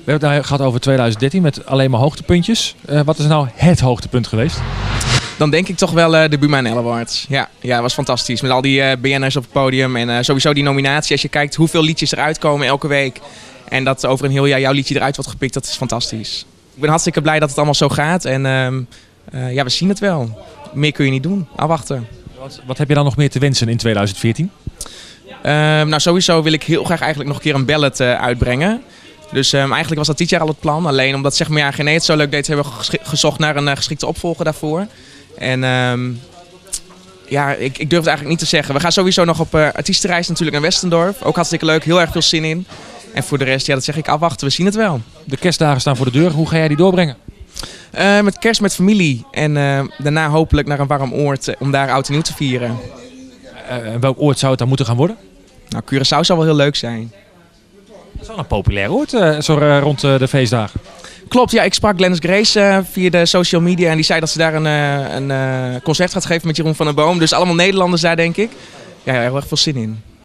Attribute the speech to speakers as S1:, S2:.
S1: We hebben het gehad over 2013 met alleen maar hoogtepuntjes. Wat is nou het hoogtepunt geweest?
S2: Dan denk ik toch wel de Buma NL Awards. Ja, was fantastisch. Met al die BN'ers op het podium en sowieso die nominatie. Als je kijkt hoeveel liedjes eruit komen elke week. En dat over een heel jaar jouw liedje eruit wordt gepikt, dat is fantastisch. Ik ben hartstikke blij dat het allemaal zo gaat. En ja, we zien het wel. Meer kun je niet doen. Afwachten.
S1: Wat heb je dan nog meer te wensen in 2014?
S2: Nou, sowieso wil ik heel graag eigenlijk nog een keer een ballad uitbrengen. Dus eigenlijk was dat dit jaar al het plan. Alleen omdat zeg maar, Gené het zo leuk deed, hebben we gezocht naar een geschikte opvolger daarvoor. En ja, ik durf het eigenlijk niet te zeggen. We gaan sowieso nog op artiestenreis natuurlijk naar Westendorp. Ook hartstikke leuk, heel erg veel zin in. En voor de rest, ja, dat zeg ik afwachten. We zien het wel.
S1: De kerstdagen staan voor de deur. Hoe ga jij die doorbrengen?
S2: Met kerst met familie. En daarna hopelijk naar een warm oord om daar oud en nieuw te vieren.
S1: Welk oord zou het dan moeten gaan worden?
S2: Nou, Curaçao zou wel heel leuk zijn.
S1: Dat is wel een populair oord rond de feestdagen.
S2: Klopt, ja, ik sprak Glennis Grace via de social media en die zei dat ze daar een concert gaat geven met Jeroen van der Boom. Dus allemaal Nederlanders daar, denk ik. Ja, heel erg veel zin in.